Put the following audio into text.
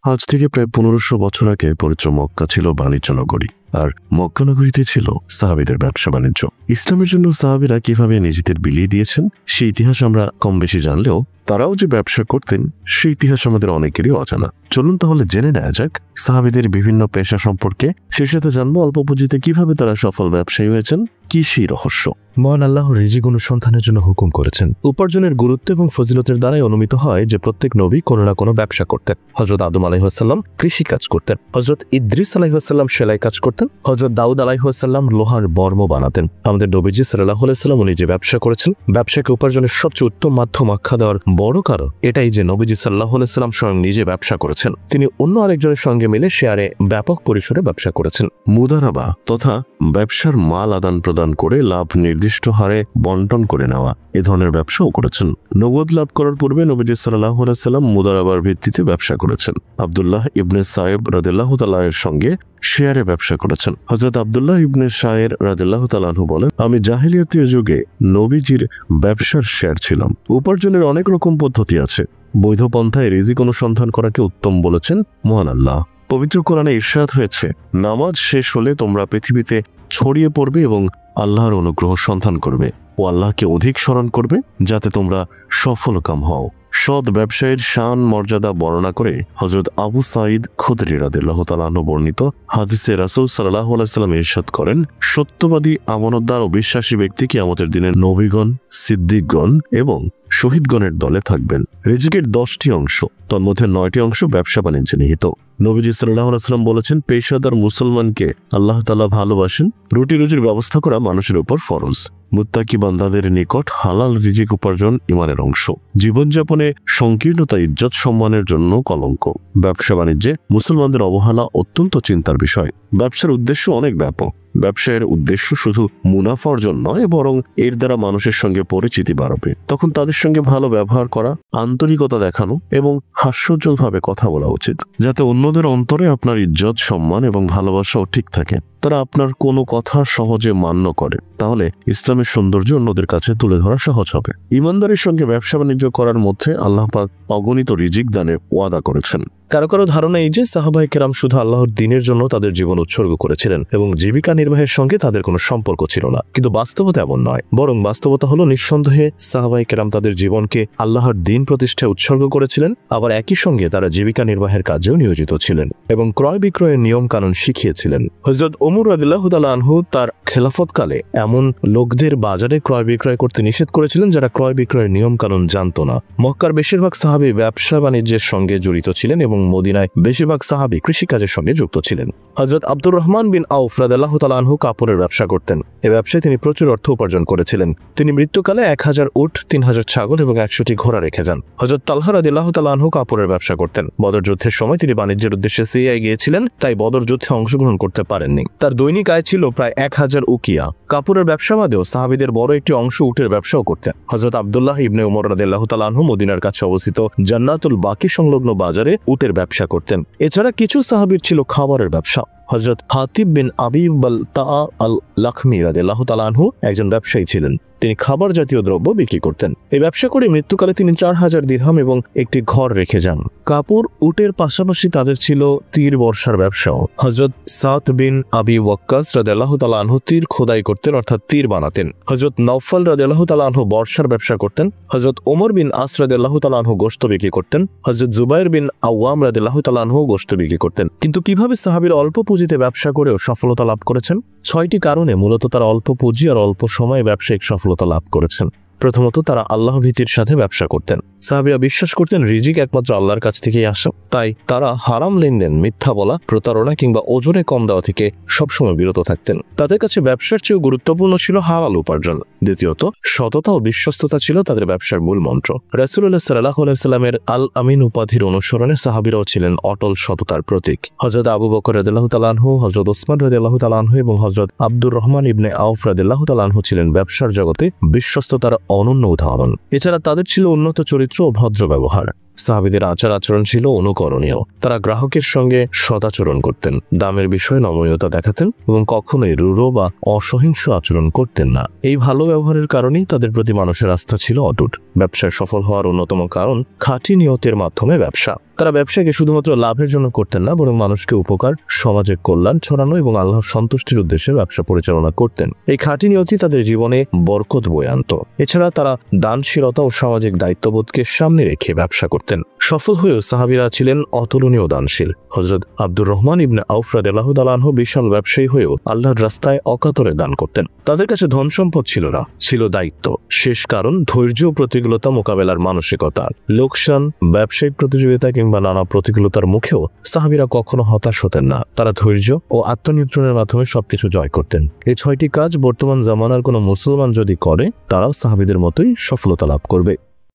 আজ থেকে প্রায় 1500 বছর আগে পবিত্র মক্কা ছিল বাণিজ্য নগরী, আর মক্কা নগরীতে ছিল সাহাবীদের ব্যবসা বাণিজ্য। ইসলামের জন্য সাহাবীরা কিভাবে নিজেদের বিলিয়ে দিয়েছেন সেই ইতিহাস আমরা কম বেশি জানলেও তারাও যে ব্যবসা করতেন সেই ইতিহাস আমাদের অনেকেরই অজানা। চলুন তাহলে জেনে নেওয়া যাক সাহাবীদের বিভিন্ন পেশা সম্পর্কে। সেই সাথে জানবো অল্প পুঁজিতে কিভাবে তারা সফল ব্যবসায়ী হয়েছেন, কি সেই রহস্য। মহান আল্লাহ রিজিক অনুসন্ধানের জন্য হুকুম করেছেন। উপার্জনের গুরুত্ব এবং ফজিলতের দ্বারাই অনুমিত হয় যে প্রত্যেক নবী কোনো না কোনো ব্যবসা করতেন। হযরত আদম আলাইহিসসালাম কৃষি কাজ করতেন, হযরত ইদ্রিস আলাইহিসসালাম সেলাই কাজ করতেন, হযরত দাউদ আলাইহিসসালাম লোহার বর্ম বানাতেন। আমাদের নবীজি সাল্লাল্লাহু আলাইহি ওয়াসাল্লাম উনি যে ব্যবসা করেছেন, ব্যবসাকে উপার্জনের সবচেয়ে উত্তম মাধ্যম আখ্যা দেওয়ার বড় কারণ এটাই যে নবীজি সাল্লাল্লাহু আলাইহি ওয়াসাল্লাম স্বয়ং নিজে ব্যবসা করেছেন। তিনি অন্য আরেকজনের সঙ্গে মিলে শেয়ারে ব্যাপক পরিসরে ব্যবসা করেছেন। মুদারাবা তথা ব্যবসার মাল আদান প্রদান করে লাভ নির্দিষ্ট হারে বন্টন করে নেওয়া, এ ধরনের ব্যবসাও করেছেন। নবুয়ত লাভ করার পূর্বে নবীজি সাল্লাল্লাহু আলাইহি ওয়াসাল্লাম মুদারাবার ভিত্তিতে ব্যবসা করেছেন। আব্দুল্লাহ ইবনে সায়েব রাদিয়াল্লাহু তাআলা এর সঙ্গে শেয়ারে ব্যবসা করেছেন। হযরত আব্দুল্লাহ ইবনে সায়ের রাদিয়াল্লাহু তাআলা আনহু বলেন, আমি জাহেলিয়াতের যুগে নবীজির ব্যবসার শেয়ার ছিলাম। উপার্জনের অনেক রকম পদ্ধতি আছে, বৈধ পন্থায় রিজিক অনুসন্ধান করাকে উত্তম বলেছেন মহান আল্লাহ। পবিত্র কোরআনে ইরশাদ হয়েছে, নামাজ শেষ হলে তোমরা পৃথিবীতে ছড়িয়ে পড়বে এবং আল্লাহর অনুগ্রহ সন্ধান করবে ও আল্লাহকে অধিক স্মরণ করবে যাতে তোমরা সফলকাম হও। সৎ ব্যবসায়ের শান মর্যাদা বর্ণনা করে হযরত আবু সাঈদ খুদরি রাদিয়াল্লাহু তাআলা আনহু বর্ণিত হাদিসে রাসূল সাল্লাল্লাহু আলাইহি ওয়াসাল্লাম ইরশাদ করেন, সত্যবাদী, আমানতদার ও বিশ্বাসী ব্যক্তি কিয়ামতের দিনে নবীগণ, সিদ্দিকগণ এবং শহীদগণের দলে থাকবেন। রিজিকের 10টি অংশ, তন্মধ্যে 9টি অংশ ব্যবসা বাণিজ্যে নিহিত। নবীজি সাল্লাল্লাহু আলাইহি ওয়াসাল্লাম বলেছেন, পেশাদার মুসলমানকে আল্লাহ তাআলা ভালোবাসেন। রুটি রুজির ব্যবস্থা করা মানুষের উপর ফরজ। মুত্তাকি বান্দাদের নিকট হালাল রিজিক উপার্জন ঈমানের অংশ। জীবনযাপনে সংকীর্ণতা ইজ্জত সম্মানের জন্য কলঙ্ক। ব্যবসা বাণিজ্যে মুসলমানদের অবহেলা অত্যন্ত চিন্তার বিষয়। ব্যবসার উদ্দেশ্য অনেক ব্যাপক। ব্যবসায়ের উদ্দেশ্য শুধু মুনাফা অর্জন নয়, বরং এর দ্বারা মানুষের সঙ্গে পরিচিতি বাড়বে। তখন তাদের সঙ্গে ভালো ব্যবহার করা, আন্তরিকতা দেখানো এবং হাস্যোজ্জ্বলভাবে কথা বলা উচিত, যাতে অন্যদের অন্তরে আপনার ইজ্জত, সম্মান এবং ভালোবাসাও ঠিক থাকে। তারা আপনার কোনো কথা সহজে মান্য করে, তাহলে ইসলামের সৌন্দর্য অন্যদের কাছে তুলে ধরা সহজ হবে। ইমানদারের সঙ্গে ব্যবসা বাণিজ্য করার মধ্যে আল্লাহ পাক অগণিত রিজিক দানের ওয়াদা করেছেন। কারো কারো ধারণা এই যে সাহাবায়ে কেরাম শুধু আল্লাহর দ্বীনের জন্য তাদের জীবন উৎসর্গ করেছিলেন এবং জীবিকা নির্বাহের সঙ্গে তাদের কোনো সম্পর্ক ছিল না, কিন্তু বাস্তবতা এমন নয়। বরং বাস্তবতা হলো নিঃসন্দেহে সাহাবায়ে কেরাম তাদের জীবনকে আল্লাহর দ্বীন প্রতিষ্ঠায় উৎসর্গ করেছিলেন, আবার একই সঙ্গে তারা জীবিকা নির্বাহের কাজেও নিয়োজিত ছিলেন এবং ক্রয় বিক্রয়ের নিয়ম কানুন শিখিয়েছিলেন। হযরত ওমর রাদিয়াল্লাহু তাআলা আনহু তার খেলাফতকালে এমন লোকদের বাজারে ক্রয় বিক্রয় করতে নিষেধ করেছিলেন যারা ক্রয় বিক্রয়ের নিয়ম কানুন জানত না। মক্কার বেশিরভাগ সাহাবী ব্যবসা বাণিজ্যের সঙ্গে জড়িত ছিলেন এবং মদিনায় বেশিরভাগ সাহাবী কৃষিকাজের সঙ্গে যুক্ত ছিলেন। হযরত আব্দুর রহমান বিন আউফ রাদিয়াল্লাহু তাআলা আনহু কাপড়ের ব্যবসা করতেন। এই ব্যবসায় তিনি প্রচুর অর্থ উপার্জন করেছিলেন। তিনি মৃত্যুকালে 1000 উট, 3000 ছাগল এবং 100টি ঘোড়া রেখে যান। হযরত তালহা রাদিয়াল্লাহু তাআলা আনহু কাপড়ের ব্যবসা করতেন। বদর যুদ্ধের সময় তিনি বাণিজ্যের উদ্দেশ্যে সিরিয়ায় গিয়েছিলেন, তাই বদর যুদ্ধে অংশগ্রহণ করতে পারেননি। তার দৈনিক আয় ছিল প্রায় 1000 উকিয়া। কাপড়ের ব্যবসা বাদেও সাহাবীদের বড় একটি অংশ উটের ব্যবসাও করতেন। হযরত আব্দুল্লাহ ইবনে উমর রাদিয়াল্লাহু তাআলা আনহু মদিনার কাছে অবস্থিত জান্নাতুল বাকি সংলগ্ন বাজারে উটের ব্যবসা করতেন। এছাড়া কিছু সাহাবীর ছিল খাবারের ব্যবসা। হযরত হাতিব বিন আবি বালতাআ আল লাখমি রাদিয়াল্লাহু তাআলা আনহু একজন ব্যবসায়ী ছিলেন। তিনি খাবার জাতীয় দ্রব্য বিক্রি করতেন। এই ব্যবসা করে মৃত্যুকালে তিনি 4000 দিরহাম এবং একটি ঘর রেখে যান। কাপড়, উটের পাশাপাশি তাদের ছিল তীর বর্ষার ব্যবসাও। হযরত সাদ বিন আবি ওয়াক্কাস রাদিয়াল্লাহু তাআলা আনহু তীর খোদাই করতেন, অর্থাৎ তীর বানাতেন। হযরত নওফল রাদিয়াল্লাহু তাআলা আনহু বর্ষার ব্যবসা করতেন। হযরত ওমর বিন আস রাদিয়াল্লাহু তাআলা আনহু গোশত বিক্রি করতেন। হযরত জুবাইর বিন আওয়াম রাদিয়াল্লাহু তাআলা আনহু গোশত বিক্রি করতেন। কিন্তু কিভাবে সাহাবীরা অল্প পুঁজিতে ব্যবসা করেও সফলতা লাভ করেছেন? 6টি কারণে মূলত তারা অল্প পুঁজি আর অল্প সময়ে ব্যবসায়িক সফলতা লাভ করেছেন। প্রথমত, তারা আল্লাহ ভীতির সাথে ব্যবসা করতেন। সাহাবীরা বিশ্বাস করতেন রিজিক একমাত্র আল্লাহর কাছ থেকেই আসে, তাই তারা হারাম লেনদেন, মিথ্যা বলা, প্রতারণা কিংবা ওজনে কম দেওয়া থেকে সবসময় বিরত থাকতেন। তাদের কাছে ব্যবসার চেয়েও গুরুত্বপূর্ণ ছিল হালাল উপার্জন। দ্বিতীয়ত, সততা ও বিশ্বস্ততা ছিল তাদের ব্যবসার মূল মন্ত্র। রাসূলুল্লাহ সাল্লাল্লাহু আলাইহি ওয়াসাল্লামের আল আমিন উপাধির অনুসরণে সাহাবীরাও ছিলেন অটল সততার প্রতীক। হযরত আবু বকর রাদিয়াল্লাহু তাআলা আনহু, হযরত ওসমান রাদিয়াল্লাহু তাআলা আনহু এবং হযরত আব্দুর রহমান ইবনে আউফ রাদিয়াল্লাহু তাআলা আনহু ছিলেন ব্যবসার জগতে বিশ্বস্ততার অনন্য উদাহরণ। এছাড়া তাদের ছিল উন্নত চরিত্র ও ভদ্র ব্যবহার। সাহাবীদের আচার আচরণ ছিল অনুকরণীয়। তারা গ্রাহকের সঙ্গে সদাচরণ করতেন, দামের বিষয়ে নমনীয়তা দেখাতেন এবং কখনোই রূঢ় বা অসহিংস আচরণ করতেন না। এই ভালো ব্যবহারের কারণেই তাদের প্রতি মানুষের আস্থা ছিল অটুট। ব্যবসায় সফল হওয়ার অন্যতম কারণ খাঁটি নিয়তের মাধ্যমে ব্যবসা। তারা ব্যবসাকে শুধুমাত্র লাভের জন্য করতেন না, বরং মানুষকে উপকার, সমাজে কল্যাণ ছড়ানো এবং আল্লাহর সন্তুষ্টির উদ্দেশ্যে ব্যবসা পরিচালনা করতেন। এই খাঁটি নিয়তি তাদের জীবনে বরকত বয়ে আনত। এছাড়া তারা দানশীলতা ও সামাজিক দায়িত্ববোধকে সামনে রেখে ব্যবসা করতেন। সফল হয়েও সাহাবীরা ছিলেন অতুলনীয় দানশীল। হযরত আব্দুর রহমান ইবনে আউফ রাদিয়াল্লাহু তাআলা আনহু বিশাল ব্যবসায়ী হয়েও আল্লাহর রাস্তায় অকাতরে দান করতেন। তাদের কাছে ধন সম্পদ ছিল না, ছিল দায়িত্ব। শেষ কারণ ধৈর্য ও প্রতিকূলতা মোকাবেলার মানসিকতা। লোকসান, ব্যবসায়িক প্রতিযোগিতা কিংবা নানা প্রতিকূলতার মুখেও সাহাবীরা কখনো হতাশ হতেন না। তারা ধৈর্য ও আত্মনিয়ন্ত্রণের মাধ্যমে সবকিছু জয় করতেন। এই 6টি কাজ বর্তমান জামানার কোনো মুসলমান যদি করে, তারাও সাহাবীদের মতোই সফলতা লাভ করবে।